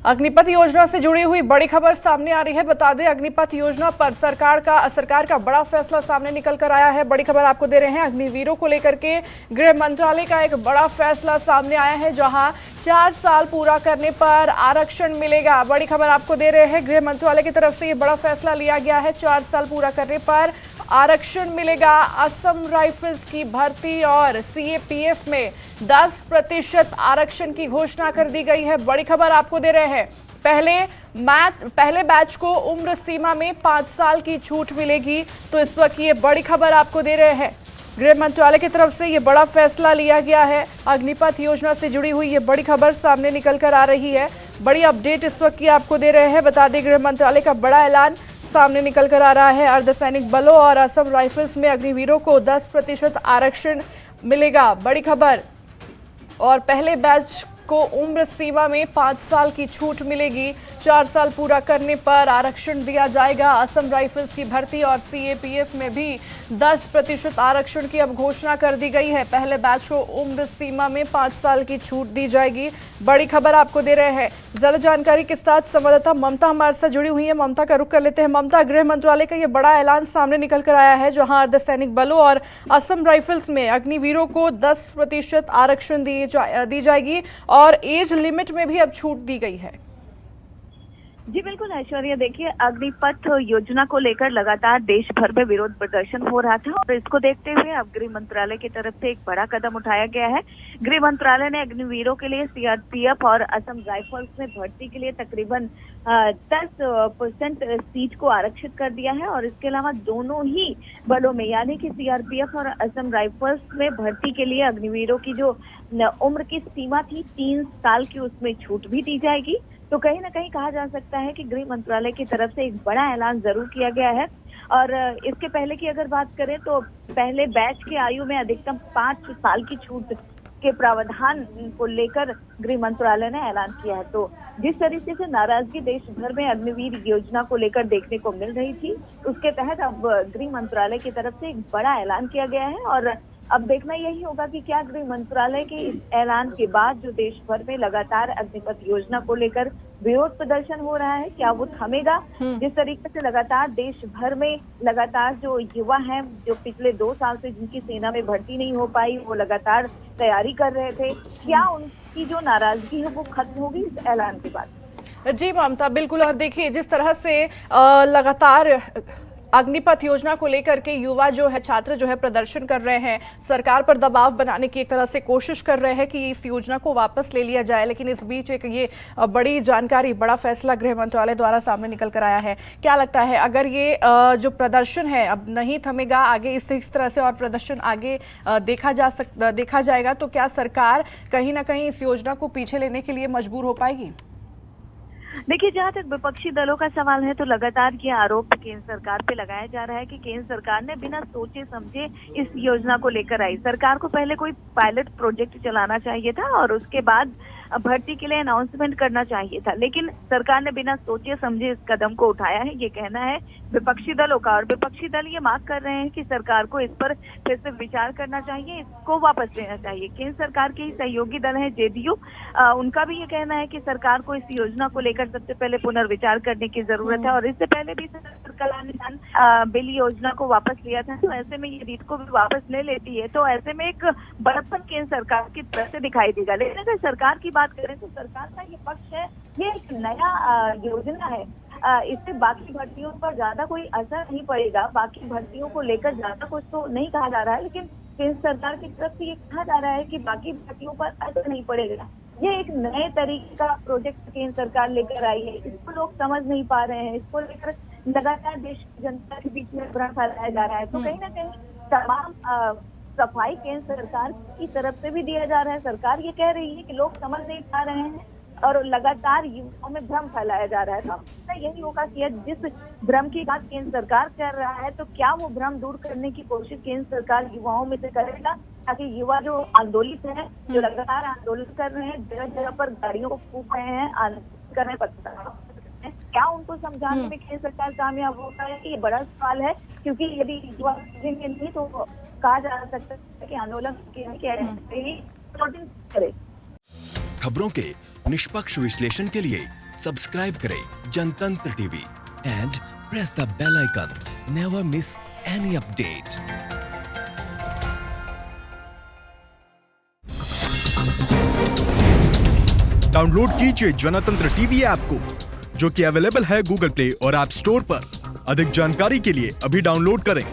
अग्निपथ योजना से जुड़ी हुई बड़ी खबर सामने आ रही है। बता दें, अग्निपथ योजना पर सरकार का बड़ा फैसला सामने निकल कर आया है। बड़ी खबर आपको दे रहे हैं, अग्निवीरों को लेकर के गृह मंत्रालय का एक बड़ा फैसला सामने आया है, जहां 4 साल पूरा करने पर आरक्षण मिलेगा। बड़ी खबर आपको दे रहे हैं, गृह मंत्रालय की तरफ से ये बड़ा फैसला लिया गया है। 4 साल पूरा करने पर आरक्षण मिलेगा। असम राइफल्स की भर्ती और सीएपीएफ में 10% आरक्षण की घोषणा कर दी गई है। बड़ी खबर आपको दे रहे हैं, पहले बैच को उम्र सीमा में 5 साल की छूट मिलेगी। तो इस वक्त ये बड़ी खबर आपको दे रहे हैं, गृह मंत्रालय की तरफ से ये बड़ा फैसला लिया गया है। अग्निपथ योजना से जुड़ी हुई ये बड़ी खबर सामने निकल कर आ रही है। बड़ी अपडेट इस वक्त की आपको दे रहे हैं। बता दें, गृह मंत्रालय का बड़ा ऐलान सामने निकल कर आ रहा है। अर्धसैनिक बलों और असम राइफल्स में अग्निवीरों को 10% आरक्षण मिलेगा। बड़ी खबर। और पहले बैच को उम्र सीमा में 5 साल की छूट मिलेगी। 4 साल पूरा करने पर आरक्षण दिया जाएगा। असम राइफल्स की भर्ती और सीएपीएफ में भी 10% आरक्षण की अब घोषणा कर दी गई है। पहले बैच को उम्र सीमा में 5 साल की छूट दी जाएगी। बड़ी खबर आपको दे रहे हैं। ज्यादा जानकारी के साथ संवाददाता ममता हमारे साथ जुड़ी हुई है। ममता का रुख कर लेते हैं। ममता, गृह मंत्रालय का ये बड़ा ऐलान सामने निकल कर आया है, जहां अर्धसैनिक बलों और असम राइफल्स में अग्निवीरों को 10% आरक्षण दी जाएगी और एज लिमिट में भी अब छूट दी गई है। जी बिल्कुल ऐश्वर्या, देखिए अग्निपथ योजना को लेकर लगातार देश भर में विरोध प्रदर्शन हो रहा था और इसको देखते हुए अब गृह मंत्रालय की तरफ से एक बड़ा कदम उठाया गया है। गृह मंत्रालय ने अग्निवीरों के लिए सीआरपीएफ और असम राइफल्स में भर्ती के लिए तकरीबन 10% सीट को आरक्षित कर दिया है और इसके अलावा दोनों ही बलों में यानी कि सीआरपीएफ और असम राइफल्स में भर्ती के लिए अग्निवीरों की जो उम्र की सीमा थी 3 साल की, उसमें छूट भी दी जाएगी। तो कहीं ना कहीं कहा जा सकता है कि गृह मंत्रालय की तरफ से एक बड़ा ऐलान जरूर किया गया है। और इसके पहले की अगर बात करें तो पहले बैच की आयु में अधिकतम 5 साल की छूट के प्रावधान को लेकर गृह मंत्रालय ने ऐलान किया है। तो जिस तरीके से नाराजगी देश भर में अग्निवीर योजना को लेकर देखने को मिल रही थी, उसके तहत अब गृह मंत्रालय की तरफ से एक बड़ा ऐलान किया गया है। और अब देखना यही होगा कि क्या गृह मंत्रालय के इस ऐलान के बाद जो देश भर में लगातार अग्निपथ योजना को लेकर विरोध प्रदर्शन हो रहा है, क्या वो थमेगा। जिस तरीके से लगातार देश भर में लगातार जो युवा हैं, जो पिछले 2 साल से जिनकी सेना में भर्ती नहीं हो पाई, वो लगातार तैयारी कर रहे थे, क्या उनकी जो नाराजगी है वो खत्म होगी इस ऐलान के बाद? जी ममता, बिल्कुल। और देखिए, जिस तरह से लगातार अग्निपथ योजना को लेकर के युवा जो है, छात्र जो है, प्रदर्शन कर रहे हैं, सरकार पर दबाव बनाने की एक तरह से कोशिश कर रहे हैं कि इस योजना को वापस ले लिया जाए। लेकिन इस बीच एक ये बड़ी जानकारी, बड़ा फैसला गृह मंत्रालय द्वारा सामने निकल कर आया है। क्या लगता है, अगर ये जो प्रदर्शन है अब नहीं थमेगा, आगे इस तरह से और प्रदर्शन आगे देखा जाएगा, तो क्या सरकार कहीं ना कहीं इस योजना को पीछे लेने के लिए मजबूर हो पाएगी? देखिए, जहाँ तक विपक्षी दलों का सवाल है तो लगातार ये आरोप केंद्र सरकार पे लगाया जा रहा है कि केंद्र सरकार ने बिना सोचे समझे इस योजना को लेकर आई। सरकार को पहले कोई पायलट प्रोजेक्ट चलाना चाहिए था और उसके बाद भर्ती के लिए अनाउंसमेंट करना चाहिए था, लेकिन सरकार ने बिना सोचे समझे इस कदम को उठाया है, ये कहना है विपक्षी दलों का। और विपक्षी दल ये मांग कर रहे हैं कि सरकार को इस पर फिर से विचार करना चाहिए, इसको वापस लेना चाहिए। केंद्र सरकार के ही सहयोगी दल है जेडीयू, उनका भी ये कहना है कि सरकार को इस योजना को लेकर सबसे पहले पुनर्विचार करने की जरूरत है। और इससे पहले भी सरकार बिल योजना को वापस लिया था, तो ऐसे में ये रीट को भी वापस ले लेती है, तो ऐसे में एक बड़प्पन केंद्र सरकार की तरफ से दिखाई देगा। लेकिन अगर सरकार की बात करें तो सरकार का ये पक्ष है, ये एक नया योजना है, इससे बाकी भर्तियों पर ज्यादा कोई असर नहीं पड़ेगा। बाकी भर्तियों को लेकर ज्यादा कुछ तो नहीं कहा जा रहा है, लेकिन केंद्र सरकार की तरफ से ये कहा जा रहा है कि बाकी भर्तियों पर असर नहीं पड़ेगा। ये एक नए तरीके का प्रोजेक्ट केंद्र सरकार लेकर आई है, इसको लोग समझ नहीं पा रहे हैं, इसको लेकर लगातार देश की जनता के बीच में भ्रम फैलाया जा रहा है। तो कहीं ना कहीं तमाम सफाई केंद्र सरकार की तरफ से भी दिया जा रहा है। सरकार ये कह रही है कि लोग समझ नहीं पा रहे हैं और लगातार युवाओं में भ्रम फैलाया जा रहा है। तो यही होगा कि जिस भ्रम की बात केंद्र सरकार कर रहा है, तो क्या वो भ्रम दूर करने की कोशिश केंद्र सरकार युवाओं में से करेगा, ताकि युवा जो आंदोलित है, जो लगातार आंदोलन कर रहे हैं, जगह जगह पर गाड़ियों को फूंक रहे हैं, आंदोलन कर रहे हैं, क्या उनको समझाने में केंद्र सरकार कामयाब होता है? ये बड़ा सवाल है, क्योंकि यदि युवा समझेंगे नहीं तो कहा जा सकता है कि आंदोलन करे। खबरों के निष्पक्ष विश्लेषण के लिए सब्सक्राइब करें Jantantra TV and press the bell icon. Never miss any update. Download कीजिए जनतंत्र टीवी ऐप को, जो कि अवेलेबल है गूगल प्ले और ऐप स्टोर पर। अधिक जानकारी के लिए अभी डाउनलोड करें।